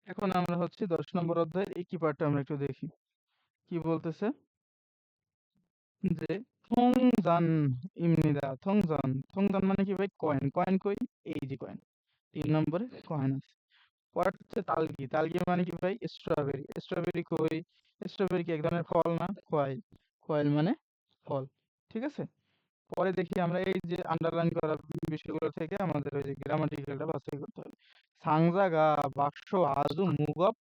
এখন আমরা হচ্ছে 10 নম্বর অধ্যায়ের এই কি পার্টটা আমরা একটু দেখি। কি বলতেছে যে থংজান ইমনিদা। থংজান মানে কি ভাই? কয়েন। কয়েন কই? এই যে কয়েন, 3 নম্বরে কয়েন আছে। পরে হচ্ছে তালগি। তালগি মানে কি ভাই? স্ট্রবেরি। স্ট্রবেরি কই? স্ট্রবেরি কি এক ধরনের ফল না? কয়েল। কয়েল মানে ফল। ঠিক আছে। পরে দেখি আমরা এই যে আন্ডারলাইন করা বিষয়গুলো থেকে আমাদের ওই যে গ্রামাটিক্যালটা বাছাই করতে হবে। সাংজাগা বাক্স আজু মুগব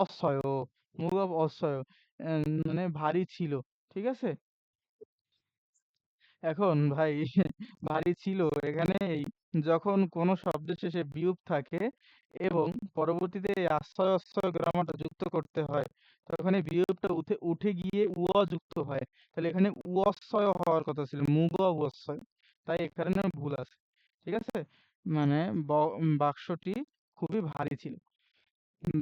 অসয়। মুগব অসয় মানে ভারী ছিল। ঠিক আছে। এখন ভাই ভারী ছিল এখানে যখন কোনো শব্দের শেষে বিয়োগ থাকে এবং পরবর্তীতে এই আশ্রয় অশ্রয় গ্রামারটা যুক্ত করতে হয়, তখন এই বিয়োগটা উঠে উঠে গিয়ে যুক্ত হয়। তাহলে এখানে অশ্বয় হওয়ার কথা ছিল, মুগ অশ্বয়। তাই এখানে ভুল আছে। ঠিক আছে। মানে বাক্সটি খুবই ভারী ছিল।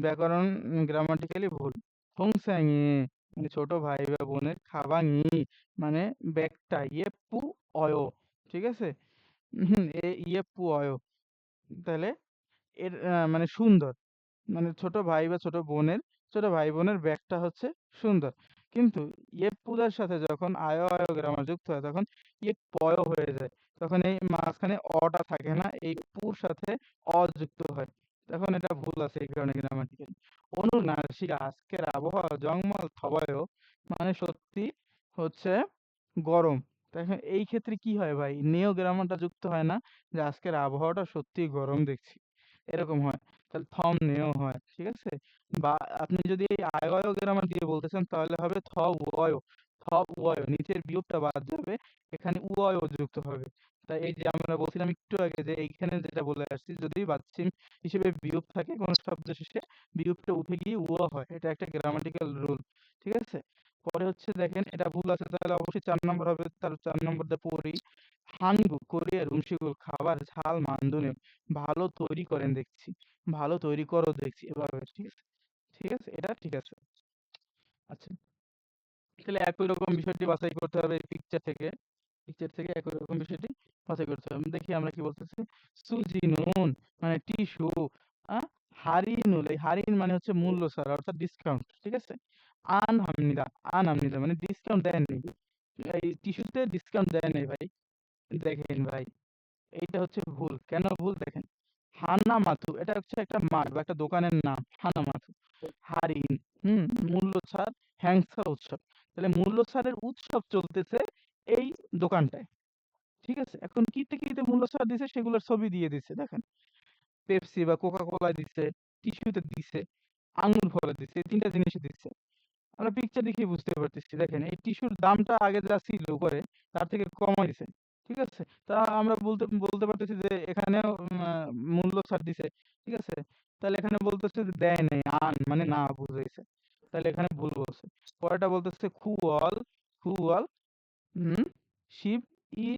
ব্যাকরণ গ্রামাটিক্যালি ভুল। হোংস্যাংয়ে মানে ছোট ভাই বা বোনের। খাবাংই মানে ব্যাগটা। ইয়েপ্পু অয়। ঠিক আছে। ইয়েপ্পু অয়। তাহলে এর মানে সুন্দর, মানে ছোট ভাই বা ছোট ভাই বোনের ব্যাগটা হচ্ছে সুন্দর। কিন্তু ইয়েপ্পুদের সাথে যখন আয় আয় গ্রামার যুক্ত হয় তখন ইয়ে পয় হয়ে যায়। তখন এই মাঝখানে অটা থাকে না, এই পুর সাথে অ যুক্ত হয়। তখন এটা ভুল আছে এই কারণে গ্রামাটিক্যালি। অনুনাসিক আজকের আবহাওয়া জংমল থবয় মানে সত্যি হচ্ছে গরম। দেখেন এই ক্ষেত্রে কি হয় ভাই? নেও গ্রামারটা যুক্ত হয় না, যে আজকের আবহাওয়াটা সত্যি গরম দেখছি, এরকম হয়। তাহলে থম নেও হয়। ঠিক আছে। বা আপনি যদি এই আয় অয় গ্রামার দিয়ে বলতেছেন তাহলে হবে থ উয়। থ উয় নিচের বিয়োগটা বাদ যাবে, এখানে উয় যুক্ত হবে। তাই এই যে আমরা বলছিলাম একটু আগে যে এইখানে যেটা বলে আসছি, যদি বাচ্চিম হিসেবে বিয়োগ থাকে কোনো শব্দ শেষে, বিয়োগটা উঠে গিয়ে হয়। এটা একটা গ্রামাটিক্যাল রুল। ঠিক আছে। পরে হচ্ছে দেখেন এটা ভুল আছে, তাহলে অবশ্যই 4 নম্বর হবে। তার 4 নম্বর দিয়ে পড়ি। হানগু কোরিয়ার 음식을 খাবার ঝাল 만드는 ভালো তৈরি করেন দেখছি, ভালো তৈরি করো দেখছি, এভাবে। ঠিক আছে। ঠিক আছে, এটা ঠিক আছে। আচ্ছা, তাহলে একই রকম বিষয়টি বাছাই করতে হবে এই পিকচার থেকে একই রকম বিষয়টি বাছাই করতে হবে। দেখি আমরা কি বলতেছি। সুজি নুন মানে টিস্যু। আহ হারিনুল, এই হারিন মানে হচ্ছে মূল্য ছাড় অর্থাৎ ডিসকাউন্ট। ঠিক আছে। আনহামনিদা, আনহামনিদা মানে ডিসকাউন্ট দেয়নি, এই টিস্যুতে ডিসকাউন্ট দেয় নাই ভাই। দেখেন ভাই, এইটা হচ্ছে ভুল। কেন ভুল দেখেন। হানামাথু এটা হচ্ছে একটা মাঠ বা একটা দোকানের নাম, হানামাথু। হারিন, হুম, মূল্য ছাড়, হ্যাংসার উৎসব। তাহলে মূল্য ছাড়ের উৎসব চলতেছে এই দোকানটায়। ঠিক আছে। এখন কিতে কিতে মূল্য ছাড় দিছে সেগুলোর ছবি দিয়ে দিছে দেখেন। পেপসি বা কোকা কোলা দিছে, টিস্যুতে দিছে, আঙ্গুর ফলে দিছে, এই 3টা জিনিসই দিচ্ছে। আমরা পিকচার দেখে বুঝতে পারতেছি। দেখেন এই টিস্যুর দামটা আগে যা ছিল উপরে তার থেকে কমাই দিছে। ঠিক আছে। তা আমরা বলতে বলতে পারতেছি যে এখানেও মূল্য ছাড় দিছে। ঠিক আছে। তাহলে এখানে বলতেছে যে দেয় নাই, মানে না বুঝাইছে। তাহলে এখানে ভুল বলছে। পরেরটা বলতেছে খুয়াল। খুয়াল হুম শিব ই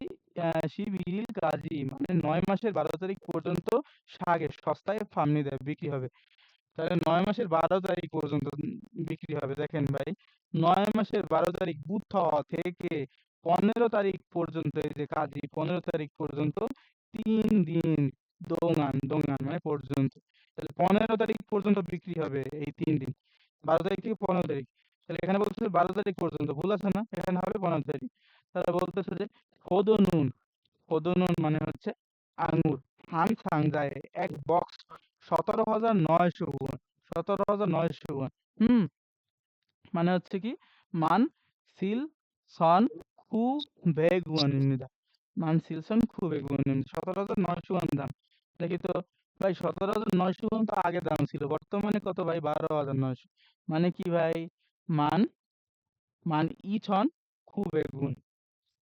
শিব ইল কাজী মানে 9 মাসের 12 তারিখ পর্যন্ত সাগে সস্তায় ফার্মনি দেয় বিক্রি হবে। তাহলে 9 মাসের 12 তারিখ পর্যন্ত বিক্রি হবে। দেখেন ভাই, 9 মাসের 12 তারিখ বুথ থেকে 15 তারিখ পর্যন্ত, এই যে কাজী 15 তারিখ পর্যন্ত 3 দিন। দোঙান, দোঙান মানে পর্যন্ত। তাহলে 15 তারিখ পর্যন্ত বিক্রি হবে এই 3 দিন, 12 তারিখ থেকে 15 তারিখ। তাহলে এখানে বলতেছে 12 তারিখ পর্যন্ত, ভুল আছে না? এখানে হবে 15 তারিখ। তারা বলতেছে যে ফদনুন, ফদনুন মানে হচ্ছে আঙ্গুর। হান সাংজায় এক বক্স 17,900 ওয়ান, 17,900 ওয়ান। হুম, মানে হচ্ছে কি মান সিল সন খু বেগুয়ানিদা। মান সিল সন খু বেগুয়ানিদা 17,900 ওয়ান দাম। দেখি তো ভাই, 17,900 ওয়ান তো আগে দাম ছিল, বর্তমানে কত ভাই? 12,900। মানে কি ভাই? মান মান ই ছন খু বেগুন।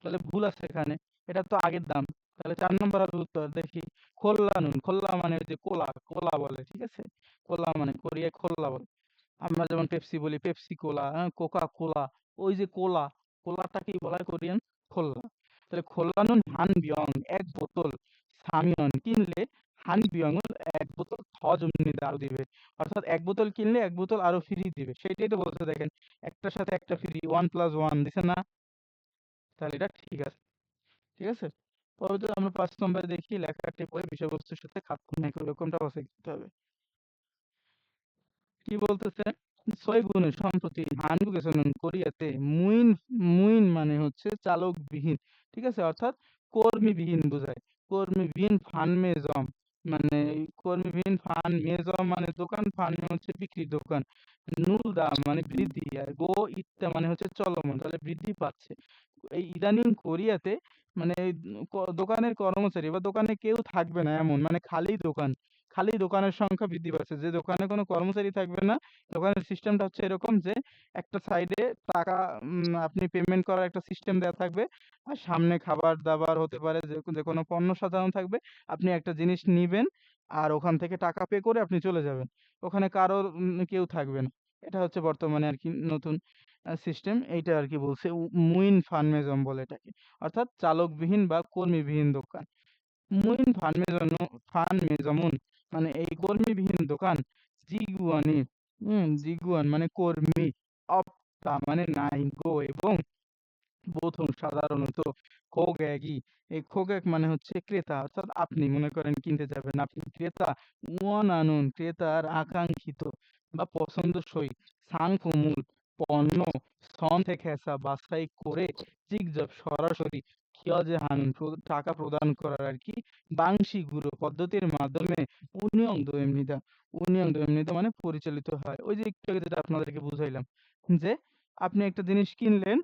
তাহলে ভুল আছে এখানে, এটা তো আগের দাম। তাহলে 4 নম্বর হবে উত্তর। দেখি খোল্লা নুন। খোল্লা মানে ওই যে কোলা, কোলা বলে। ঠিক আছে। কোলা মানে কোরিয়ায় খোল্লা বলে। আমরা যেমন পেপসি বলি পেপসি কোলা, হ্যাঁ, কোকা কোলা। ওই যে কোলা, কোলাটাকেই বলা হয় কোরিয়ান খোল্লা। তাহলে খোল্লা নুন হান বিয়ং 1 বোতল সামিয়ন কিনলে হান বিয়ং 1 বোতল থজমনি আরো দিবে। অর্থাৎ 1 বোতল কিনলে 1 বোতল আরো ফ্রি দিবে, সেটাই তো বলছে। দেখেন একটার সাথে একটা ফ্রি, 1+1 দিছে না? তাহলে এটা ঠিক আছে। ঠিক আছে। পরবর্তীতে আমরা 5 নম্বরে দেখি লেখাটি পড়ে বিষয়বস্তুর সাথে খাপ খায় কিনা এরকমটা বাছাই করতে হবে। কি বলতেছে, সইগুনে সম্প্রতি হানগুকেসনন কোরিয়াতে মুইন, মুইন মানে হচ্ছে চালকবিহীন, ঠিক আছে, অর্থাৎ কর্মীবিহীন বোঝায়। কর্মীবিহীন ফানমেজম মানে এই কর্মীবিহীন ফানমেজম মানে দোকান, ফান হচ্ছে বিক্রির দোকান, নুলদা মানে বৃদ্ধি, আর গো ইত্যা মানে হচ্ছে চলমান, তাহলে বৃদ্ধি পাচ্ছে। এই ইদানিং কোরিয়াতে মানে এই দোকানের কর্মচারী বা দোকানে কেউ থাকবে না এমন, মানে খালি দোকান, খালি দোকানের সংখ্যা বৃদ্ধি পাচ্ছে। যে দোকানে কোনো কর্মচারী থাকবে না, দোকানের সিস্টেমটা হচ্ছে এরকম যে একটা সাইডে টাকা আপনি পেমেন্ট করার একটা সিস্টেম দেওয়া থাকবে, আর সামনে খাবার দাবার হতে পারে, যে যে কোনো পণ্য সাজানো থাকবে। আপনি একটা জিনিস নিবেন আর ওখান থেকে টাকা পে করে আপনি চলে যাবেন, ওখানে কারোর কেউ থাকবে না। এটা হচ্ছে বর্তমানে আর কি নতুন সিস্টেম, এইটা আর কি বলছে মুইন ফানমেজম বলে এটাকে, অর্থাৎ চালকবিহীন বা কর্মীবিহীন দোকান। মুইন ফানমেজমুন মানে এই কর্মীবিহীন দোকান, জিগুয়ানি জিগুয়ান মানে কর্মী, অপ্তা মানে নাই, গো এবং বোথন সাধারণত খোগ্যাগি, এই খোগ্যাক মানে হচ্ছে ক্রেতা, অর্থাৎ আপনি মনে করেন কিনতে যাবেন, আপনি ক্রেতা। ওয়ান আনুন ক্রেতার আকাঙ্ক্ষিত বা পছন্দসই, সাংফুমুল পণ্য, সন থেকে হেসা বাছাই করে, জিগজব সরাসরি, কিয়জে হানুন টাকা প্রদান করার আর কি, বাংশি গুলো পদ্ধতির মাধ্যমে, উনিয়ং দোয়েমনিদা, উনিয়ং দোয়েমনিদা মানে পরিচালিত হয়। ওই যে একটু আগে যেটা আপনাদেরকে বুঝাইলাম, যে আপনি একটা জিনিস কিনলেন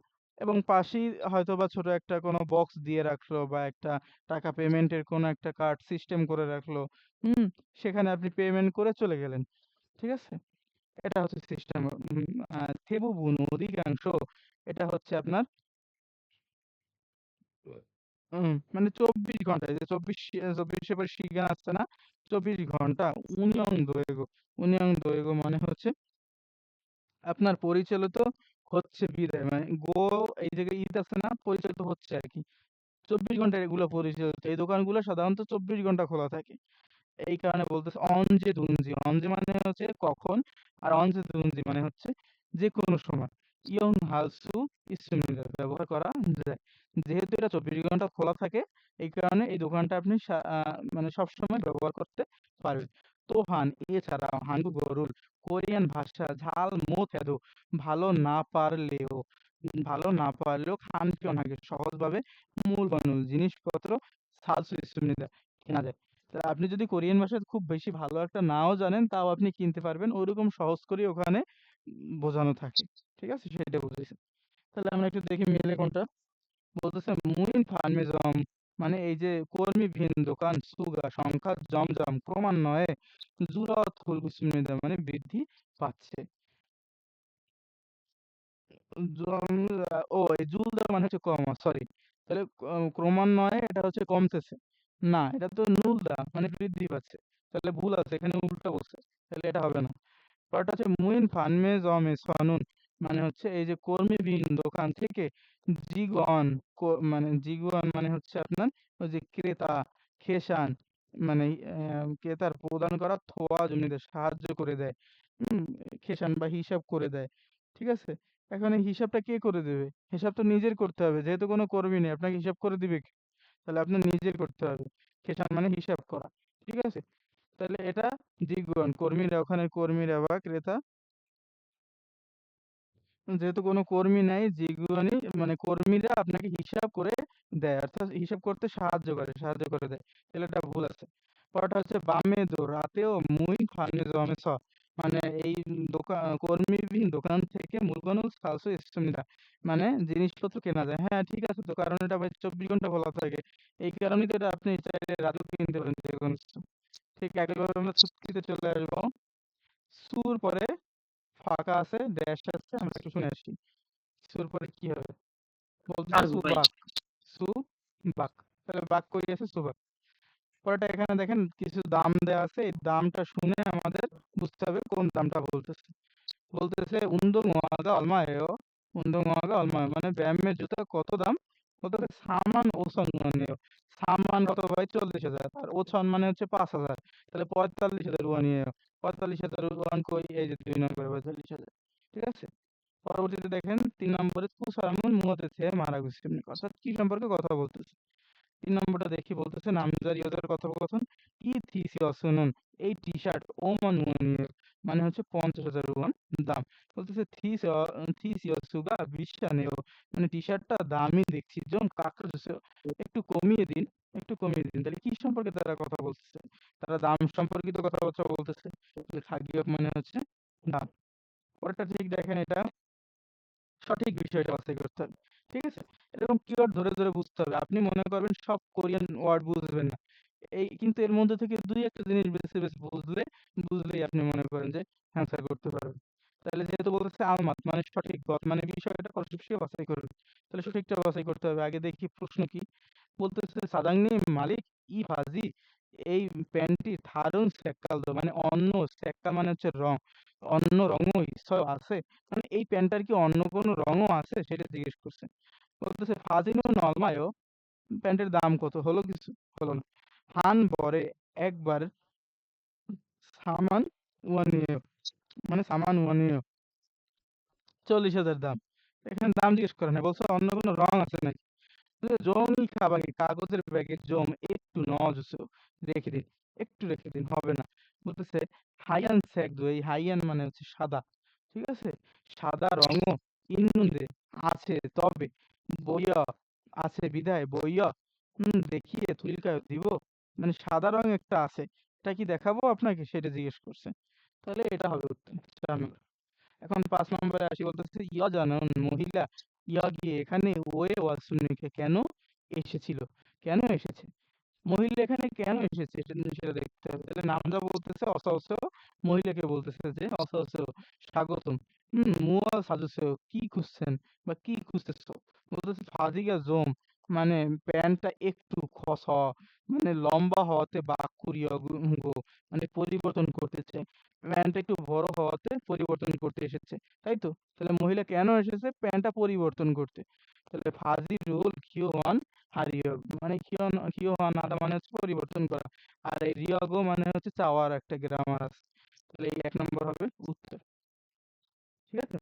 এবং পাশেই হয়তোবা ছোট একটা কোনো বক্স দিয়ে রাখলো বা একটা টাকা পেমেন্টের কোনো একটা কার্ড সিস্টেম করে রাখলো। হুম, সেখানে আপনি পেমেন্ট করে চলে গেলেন, ঠিক আছে। এটা হচ্ছে সিস্টেম। থেবুবুন অধিকাংশ, এটা হচ্ছে আপনার মানে 24 ঘন্টা, এই যে চব্বিশে পরে শিগান আসছে না, 24 ঘন্টা। উনিয়ং দোয়েগো, উনিয়ং দোয়েগো মানে হচ্ছে আপনার পরিচালিত হচ্ছে বিদায়, মানে গো এই জায়গায় ঈদ আছে না, পরিচালিত হচ্ছে আর কি। 24 ঘন্টা এগুলো পরিচালিত, এই দোকানগুলো সাধারণত 24 ঘন্টা খোলা থাকে। এই কারণে বলতেছে অঞ্জে দুনজি, অঞ্জে মানে হচ্ছে কখন, আর অঞ্জে দুনজি মানে হচ্ছে যে কোনো সময়। ইয়ং হালসু ইসুমিদা ব্যবহার করা যায়। যেহেতু এটা 24 ঘন্টা খোলা থাকে, এই কারণে এই দোকানটা আপনি মানে সবসময় ব্যবহার করতে পারবেন। তোহান এছাড়াও হাঙ্গু গরুল কোরিয়ান ভাষা ঝাল মো তেদো ভালো না পারলেও, খান পিয়ন হাগে সহজভাবে মূল বানুল জিনিসপত্র সালসু ইসুমিদা কেনা যায়। তা আপনি যদি কোরিয়ান ভাষা খুব বেশি ভালো একটা নাও জানেন, তাও আপনি কিনতে পারবেন, ওইরকম সহজ করে ওখানে বোঝানো থাকে, ঠিক আছে, সেটা বুঝেছি। তাহলে আমরা একটু দেখি মিলে কোনটা। বলতেছে মুইন ফার্মেজম মানে এই যে কর্মীবিহীন দোকান, সুগা সংখ্যা জমজম ক্রমান্বয়ে, জুরত হুলকুসুমিদা মানে বৃদ্ধি পাচ্ছে। ও এই জুলদা মানে হচ্ছে কমা, সরি, তাহলে ক্রমান্বয়ে এটা হচ্ছে কমতেছে, না এটা তো নুলদা মানে বৃদ্ধি পাচ্ছে, তাহলে ভুল আছে, এখানে উল্টা বলছে, তাহলে এটা হবে না। পরেরটা হচ্ছে মুইন ফানমে জমে সনুন মানে হচ্ছে এই যে কর্মীবিহীন দোকান থেকে, জিগুয়ান মানে জিগুয়ান মানে হচ্ছে আপনার ওই যে ক্রেতা, খেসান মানে ক্রেতার প্রদান করা থোয়া জমিতে সাহায্য করে দেয়। হুম, খেসান বা হিসাব করে দেয়, ঠিক আছে। এখন এই হিসাবটা কে করে দেবে? হিসাব তো নিজের করতে হবে, যেহেতু কোনো কর্মী নেই, আপনাকে হিসাব করে দিবে কে? তাহলে আপনার নিজের করতে হবে। খেসান মানে হিসাব করা, ঠিক আছে। তাহলে এটা জিগুয়ান কর্মীরা, ওখানে কর্মীরা বা ক্রেতা, যেহেতু কোনো কর্মী নাই, জিগুয়ানি মানে কর্মীরা আপনাকে হিসাব করে দেয়, অর্থাৎ হিসাব করতে সাহায্য করে দেয়, তাহলে এটা ভুল আছে। পরটা হচ্ছে বামে দো রাতেও মুই ফানে জমে মানে এই দোকান কর্মীবিহীন দোকান থেকে মূলবানু সালসু ইসুমিদা মানে জিনিসপত্র কেনা যায়। হ্যাঁ ঠিক আছে, তো কারণ এটা ভাই 24 ঘন্টা খোলা থাকে, এই কারণেই তো এটা আপনি চাইলে রাতেও কিনতে পারেন যে কোনো কিছু। ঠিক একইভাবে আমরা চুক্তিতে চলে আসবো। সুর পরে ফাঁকা আছে, ড্যাশ আছে, আমরা একটু শুনে আসি। সুর পরে কি হবে? বলতেছে কার্গো ভাই। সুবাক, সুবাক, তাহলে বাক কই আছে? সুবাক। পরেরটা এখানে দেখেন কিছু দাম দেওয়া আছে, এই দামটা শুনে আমাদের বুঝতে হবে কোন দামটা বলতেছে। বলতেছে 운동화가 얼마예요? 운동화가 얼마예요? মানে ব্যায়ামের জুতা কত দাম? বলতেছে 4만 5천 원이에요। 4만 কত ভাই? 40,000। আর 5천 মানে হচ্ছে 5,000, তাহলে 45,000 ওয়ানিয়ে요। 45,000 ওয়ান কই? এই যে 2 নম্বরে 45,000, ঠিক আছে। পরবর্তীতে দেখেন 3 নম্বরে তুষারমন মুহতে ছে মারাগুস কেমনি, অর্থাৎ কি সম্পর্কে কথা বলতেছে। 3 নম্বরটা দেখি, বলতেছে নামজারি ওদের কথোপকথন। ই থিসি অসুনুন এই টি শার্ট ওমান ওয়ানিয়ে요। মানে হচ্ছে 50,000 ওয়ান দাম। বলতেছে থিস ইয়োর সুগা বিশ্বা নেও, মানে টি শার্টটা দামি দেখছি জন কাকা একটু কমিয়ে দিন, একটু কমিয়ে দিন। তাহলে কি সম্পর্কে তারা কথা বলতেছে? তারা দাম সম্পর্কিত কথাবার্তা বলতেছে। থাগিয়ক মানে হচ্ছে দাম। পরেরটা ঠিক দেখেন, এটা সঠিক বিষয়টা বাছাই করতে হবে। ঠিক আছে? এরকম কিওয়ার্ড ধরে ধরে বুঝতে হবে। আপনি মনে করবেন সব কোরিয়ান ওয়ার্ড বুঝবেন না, কিন্তু এর মধ্যে থেকে দুই একটা জিনিস বেছে বেছে বুঝলেই আপনি মনে করেন যে অ্যান্সার করতে পারবেন। তাহলে যেহেতু বলতেছে আলমাত মানে সঠিক, গত মানে বিষয়টা সঠিক বাছাই করবে। তাহলে সঠিকটা বাছাই করতে হবে। আগে দেখি প্রশ্ন কি বলতেছে। সাদাংনি মালিক ই ভাজি, এই প্যান্টটি থারুন সেক্কালদো, মানে অন্য সেক্কা মানে হচ্ছে রং, অন্য রঙও ইচ্ছা আছে, মানে এই প্যান্টটার কি অন্য কোনো রঙও আছে সেটা জিজ্ঞেস করছে। বলতেছে ফাজিনো নলমায়ও, প্যান্টের দাম কত, হলো কিছু? হলো না। হান বরে একবার সামান ওয়ানিয়ে, মানে সামান ওয়ানিয়ে 40,000 দাম। এখানে দাম জিজ্ঞেস করে না, বলছে অন্য কোনো রং আছে নাকি। জমই খাবারই কাগজের ব্যাগে জম একটু নজসো রেখে দিন, একটু রেখে দিন, হবে না। বলতেছে হাইয়ান স্যাক দো, এই হাইয়ান মানে হচ্ছে সাদা। ঠিক আছে? সাদা রঙও ইন্নুদে আছে, তবে বইয়া আছে বিদায় বইয়া দেখিয়ে তুলিকায় দিব, মানে সাদা রং একটা আছে, এটা কি দেখাবো আপনাকে, সেটা জিজ্ঞেস করছে। তাহলে এটা হবে উত্তর 4 নম্বর। এখন 5 নম্বরে আসি। বলতেছে ইয়া জানান মহিলা ইয়া গিয়ে এখানে ওয়ে ওয়াসুনিকে কেন এসেছিল, কেন এসেছে? মহিলা এখানে কেন এসেছে সেটা দেখতে হবে। তাহলে নামটা বলতেছে অস অস, মহিলাকে বলতেছে যে অস অস স্বাগতম। মুয়া সাজুসেও, কি খুঁজছেন বা কি খুঁজতেছো? বলতেছে ফাজিগা জোম, মানে প্যান্টটা একটু খস হওয়া, মানে লম্বা হওয়াতে বাকুরিয়া গো, মানে পরিবর্তন করতেছে, প্যান্টটা একটু বড় হওয়াতে পরিবর্তন করতে এসেছে, তাই তো? তাহলে মহিলা কেন এসেছে? প্যান্টটা পরিবর্তন করতে। তাহলে ফাজি রুল কিওয়ান হারিয়গ, মানে কিওয়ান আদা মানে হচ্ছে পরিবর্তন করা, আর এই রিয়গো মানে হচ্ছে চাওয়ার একটা গ্রামার আছে। তাহলে এই 1 নম্বর হবে উত্তর। ঠিক আছে?